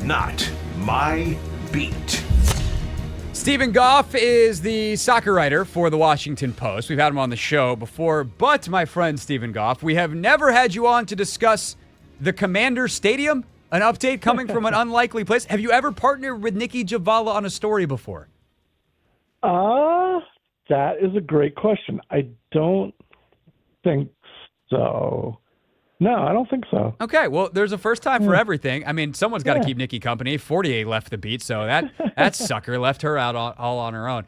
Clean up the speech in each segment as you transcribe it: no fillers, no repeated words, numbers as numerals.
not my beat. Stephen Goff is the soccer writer for the Washington Post. We've had him on the show before, but my friend Stephen Goff, we have never had you on to discuss the Commander Stadium, an update coming from an unlikely place. Have you ever partnered with Nikki Javala on a story before? That is a great question. I don't think so. No, I don't think so. Okay, well, there's a first time for everything. I mean, someone's got to keep Nikki company. 48 left the beat, so that sucker left her out all on her own.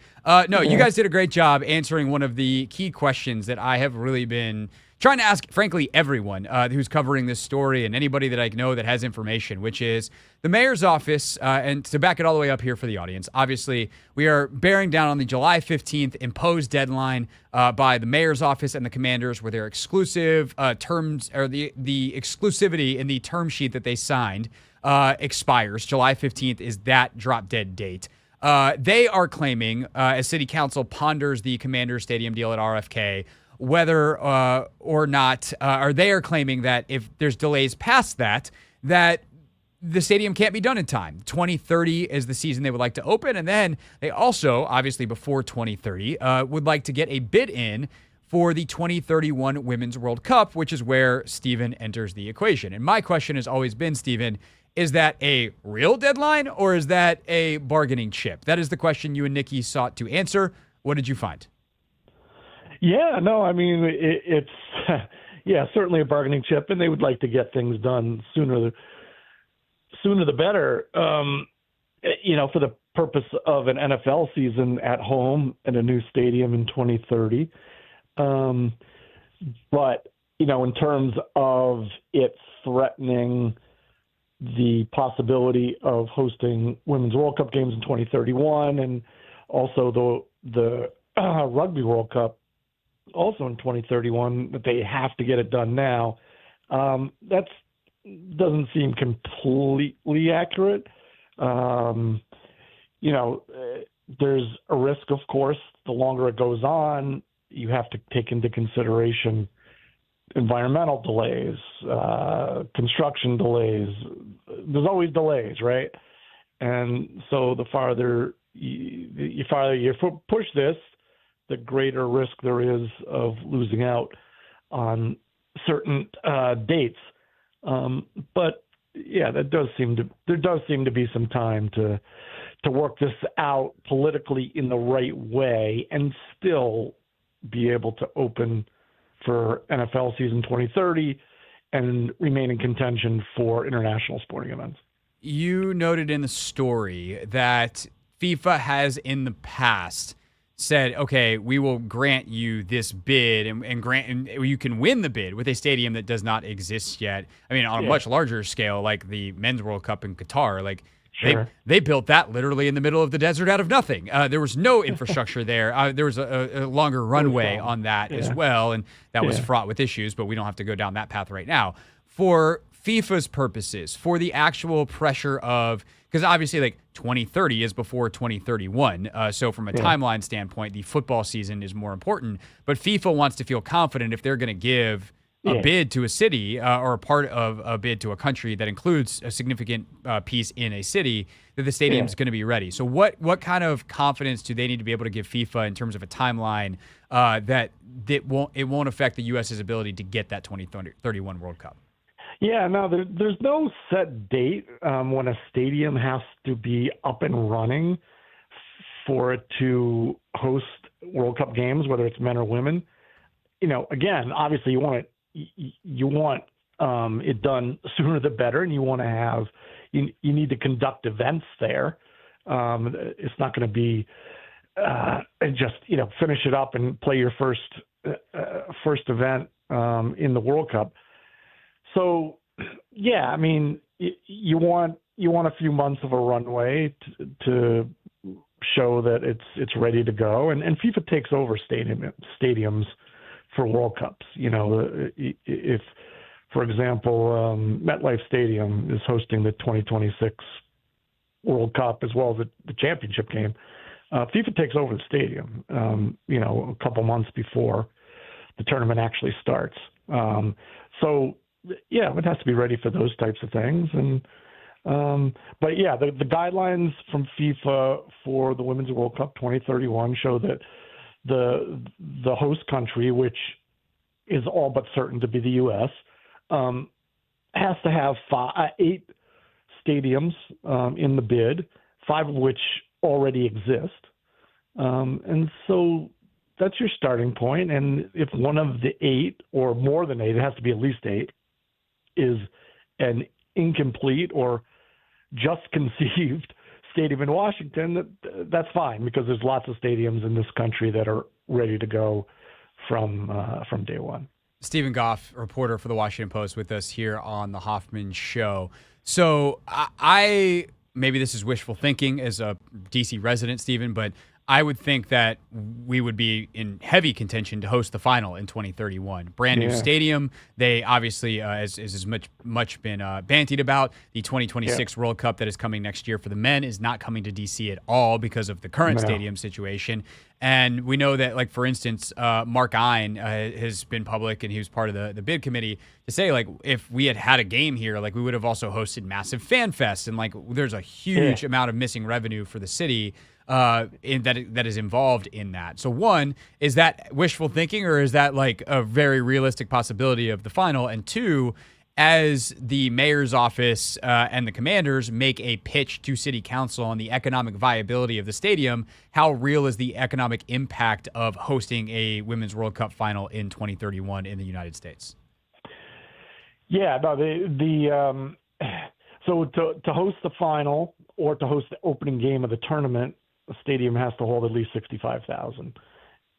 No, you guys did a great job answering one of the key questions that I have really been trying to ask, frankly, everyone who's covering this story and anybody that I know that has information, which is the mayor's office. And to back it all the way up here for the audience, obviously, we are bearing down on the July 15th imposed deadline by the mayor's office and the Commanders, where their exclusive terms or the exclusivity in the term sheet that they signed expires. July 15th is that drop dead date. They are claiming, as City Council ponders the Commander Stadium deal at RFK, whether or not, or they are claiming that if there's delays past that the stadium can't be done in time. 2030 is the season they would like to open, and then they also, obviously before 2030, would like to get a bid in for the 2031 Women's World Cup, which is where Stephen enters the equation. And my question has always been, Stephen, is that a real deadline or is that a bargaining chip? That is the question you and Nikki sought to answer. What did you find? Yeah, no, I mean, it's certainly a bargaining chip, and they would like to get things done sooner the better, for the purpose of an NFL season at home and a new stadium in 2030. But, in terms of it threatening the possibility of hosting Women's World Cup games in 2031 and also the Rugby World Cup also in 2031, that they have to get it done now. That doesn't seem completely accurate. There's a risk, of course, the longer it goes on, you have to take into consideration environmental delays, construction delays. There's always delays, right? And so the farther you push this, the greater risk there is of losing out on certain dates. But yeah, there does seem to be some time to work this out politically in the right way and still be able to open for NFL season 2030 and remain in contention for international sporting events. You noted in the story that FIFA has in the past said, okay, we will grant you this bid and you can win the bid with a stadium that does not exist yet. I mean, on a much larger scale, like the Men's World Cup in Qatar, like they built that literally in the middle of the desert out of nothing. There was no infrastructure there. There was a longer runway on that as well, and that was fraught with issues, but we don't have to go down that path right now. For FIFA's purposes, for the actual pressure of, because obviously like 2030 is before 2031. So from a timeline standpoint, the football season is more important. But FIFA wants to feel confident if they're going to give a bid to a city or a part of a bid to a country that includes a significant piece in a city, that the stadium is going to be ready. So what kind of confidence do they need to be able to give FIFA in terms of a timeline that it won't affect the U.S.'s ability to get that 2031 World Cup? Yeah, no, there's no set date when a stadium has to be up and running for it to host World Cup games, whether it's men or women. Again, obviously you want it done sooner the better, and you want to have you need to conduct events there. It's not going to be just finish it up and play your first event in the World Cup. So, yeah, I mean, you want a few months of a runway to show that it's ready to go, and FIFA takes over stadiums for World Cups. If, for example, MetLife Stadium is hosting the 2026 World Cup as well as the championship game, FIFA takes over the stadium, a couple months before the tournament actually starts. So, yeah, it has to be ready for those types of things. And But yeah, the guidelines from FIFA for the Women's World Cup 2031 show that the host country, which is all but certain to be the U.S., has to have 8 stadiums in the bid, 5 of which already exist. And so that's your starting point. And if one of the 8 or more than 8, it has to be at least 8, is an incomplete or just conceived stadium in Washington, that's fine, because there's lots of stadiums in this country that are ready to go from day one. Stephen Goff, reporter for the Washington Post, with us here on the Hoffman Show. So I maybe this is wishful thinking as a DC resident, Stephen, but I would think that we would be in heavy contention to host the final in 2031. Brand new stadium. They obviously, as much been bantied about, the 2026 World Cup that is coming next year for the men is not coming to DC at all because of the current stadium situation. And we know that, like, for instance, Mark Ein has been public, and he was part of the bid committee, to say, like, if we had a game here, like, we would have also hosted massive fan fests. And, like, there's a huge amount of missing revenue for the city that is involved in that. So one, is that wishful thinking, or is that like a very realistic possibility of the final? And two, as the mayor's office and the commanders make a pitch to city council on the economic viability of the stadium, how real is the economic impact of hosting a Women's World Cup final in 2031 in the United States? Yeah, no, so to host the final or to host the opening game of the tournament, the stadium has to hold at least 65,000.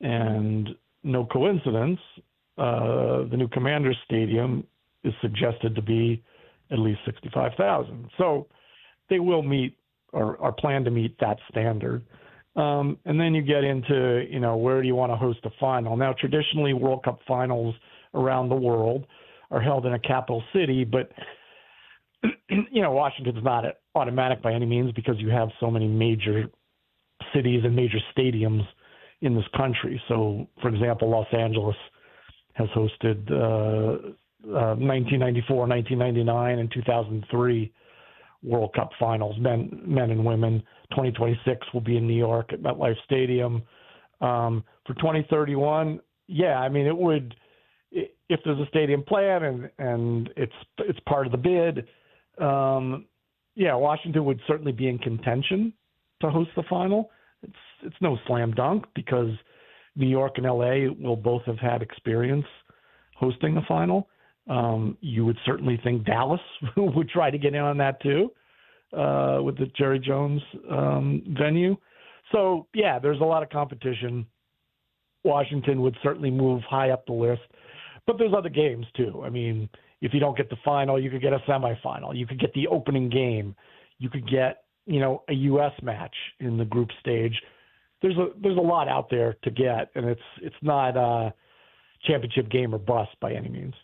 And no coincidence, the new Commanders Stadium is suggested to be at least 65,000. So they will meet or are planned to meet that standard. And then you get into, where do you want to host a final? Now, traditionally, World Cup finals around the world are held in a capital city, but Washington's not automatic by any means, because you have so many major cities and major stadiums in this country. So, for example, Los Angeles has hosted 1994, 1999, and 2003 World Cup finals, men and women. 2026 will be in New York at MetLife Stadium. For 2031, it would, if there's a stadium plan and it's part of the bid, Washington would certainly be in contention to host the final. It's no slam dunk, because New York and LA will both have had experience hosting a final. You would certainly think Dallas would try to get in on that too, with the Jerry Jones venue. So there's a lot of competition. Washington would certainly move high up the list, but there's other games too. I mean, if you don't get the final, you could get a semifinal. You could get the opening game. You could get, a U.S. match in the group stage. There's a lot out there to get, and it's not a championship game or bust by any means.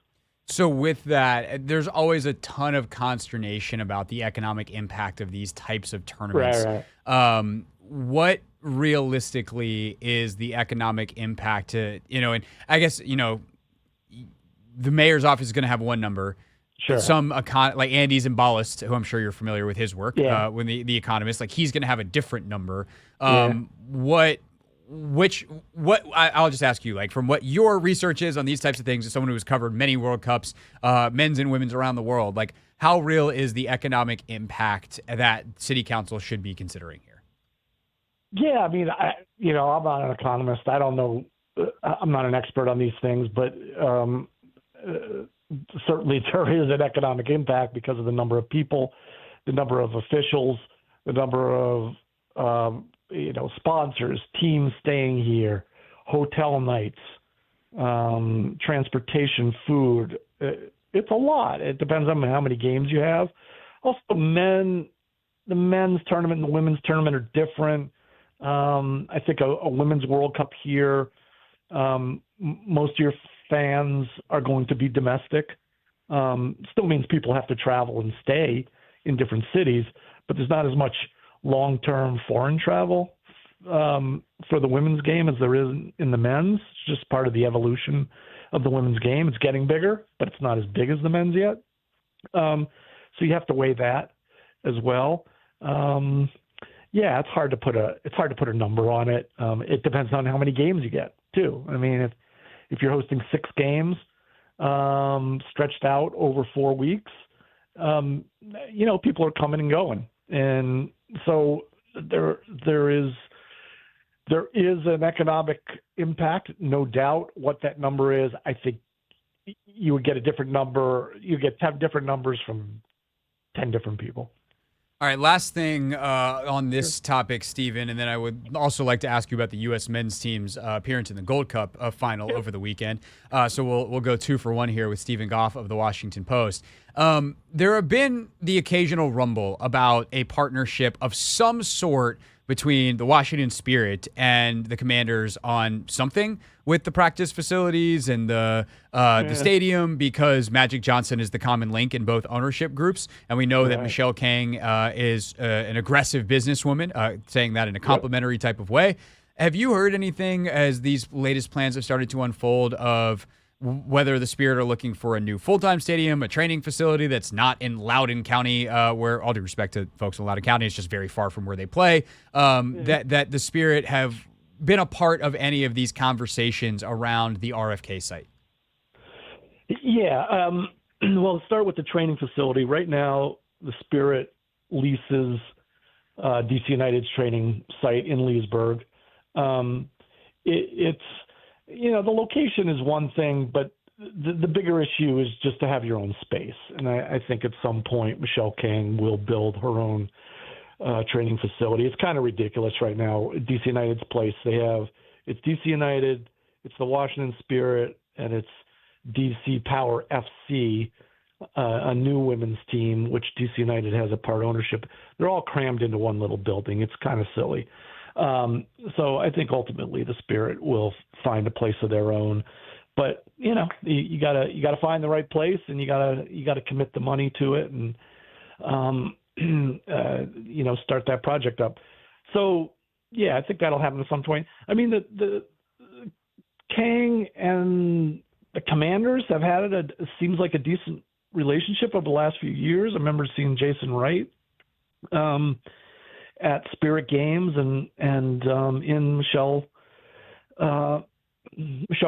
So with that, there's always a ton of consternation about the economic impact of these types of tournaments. Right. What realistically is the economic impact to, and I guess, the mayor's office is going to have one number. Sure. Some like Andy Zimbalist, who I'm sure you're familiar with his work, when the Economist, like, he's going to have a different number. I'll just ask you, like, from what your research is on these types of things, as someone who has covered many World Cups, men's and women's around the world, like, how real is the economic impact that city council should be considering here? Yeah, I mean, I'm not an economist. I don't know. I'm not an expert on these things, but certainly there is an economic impact because of the number of people, the number of officials, the number of sponsors, teams staying here, hotel nights, transportation, food. It's a lot. It depends on how many games you have. Also, the men's tournament and the women's tournament are different. I think a women's World Cup here, most of your fans are going to be domestic. Still means people have to travel and stay in different cities, but there's not as much long-term foreign travel for the women's game as there is in the men's. It's just part of the evolution of the women's game. It's getting bigger, but it's not as big as the men's yet. So you have to weigh that. as well. Yeah, it's hard to put a number on it. It depends on how many games you get too. I mean, if you're hosting 6 games stretched out over 4 weeks, people are coming and going, and so there is an economic impact, no doubt. What that number is, I think you would get a different number. You get 10 different numbers from 10 different people. All right, last thing on this topic, Stephen, and then I would also like to ask you about the U.S. men's team's appearance in the Gold Cup final over the weekend. So we'll go 2 for 1 here with Stephen Goff of the Washington Post. There have been the occasional rumble about a partnership of some sort between the Washington Spirit and the Commanders on something with the practice facilities and the stadium, because Magic Johnson is the common link in both ownership groups. And we know that Michelle Kang is an aggressive businesswoman, saying that in a complimentary type of way. Have you heard anything as these latest plans have started to unfold of whether the Spirit are looking for a new full-time stadium, a training facility that's not in Loudoun County, where, all due respect to folks in Loudoun County, it's just very far from where they play, that the Spirit have been a part of any of these conversations around the RFK site? Yeah. Well, let's start with the training facility. Right now, the Spirit leases DC United's training site in Leesburg. It's the location is one thing, but the bigger issue is just to have your own space. And I think at some point, Michelle Kang will build her own training facility. It's kind of ridiculous right now. DC United's place, it's DC United, it's the Washington Spirit, and it's DC Power FC, a new women's team, which DC United has a part ownership. They're all crammed into one little building. It's kind of silly. So I think ultimately the Spirit will find a place of their own, but you gotta find the right place, and you gotta commit the money to it, and start that project up. So yeah, I think that'll happen at some point. I mean, the Kang and the Commanders have had it seems like a decent relationship over the last few years. I remember seeing Jason Wright at Spirit games and in Michelle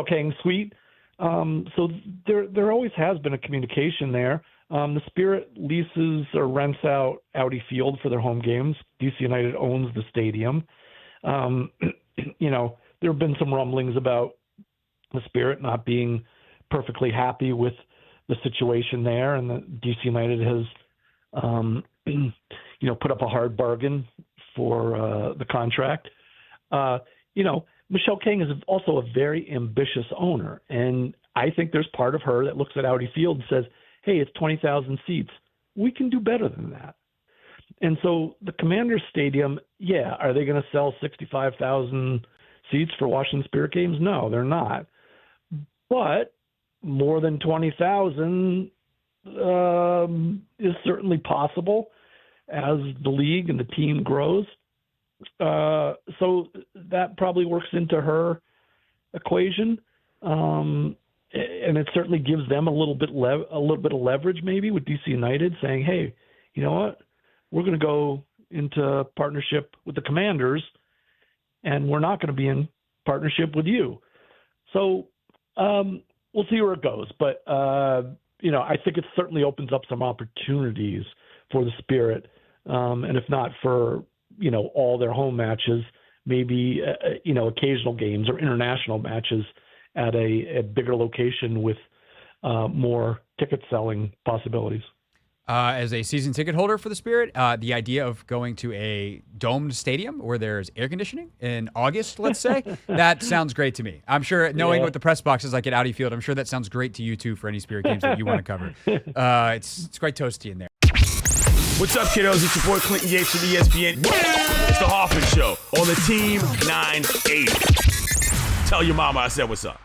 Kang's suite. So there always has been a communication there. The Spirit leases or rents out Audi Field for their home games. DC United owns the stadium. There have been some rumblings about the Spirit not being perfectly happy with the situation there, and the DC United has put up a hard bargain for the contract. Michelle Kang is also a very ambitious owner, and I think there's part of her that looks at Audi Field and says, hey, it's 20,000 seats. We can do better than that. And so the Commanders Stadium, are they going to sell 65,000 seats for Washington Spirit games? No, they're not. But more than 20,000 is certainly possible as the league and the team grows. So that probably works into her equation. And it certainly gives them a little bit of leverage maybe with DC United saying, hey, you know what? We're going to go into partnership with the Commanders, and we're not going to be in partnership with you. So we'll see where it goes. But, I think it certainly opens up some opportunities for the Spirit. And if not for, all their home matches, maybe, occasional games or international matches at a bigger location with more ticket selling possibilities. As a season ticket holder for the Spirit, the idea of going to a domed stadium where there's air conditioning in August, let's say, that sounds great to me. I'm sure, knowing what the press box is like at Audi Field, I'm sure that sounds great to you too for any Spirit games that you want to cover. It's quite toasty in there. What's up, kiddos? It's your boy Clinton Yates from ESPN. It's the Hoffman Show on the Team 980. Tell your mama I said what's up.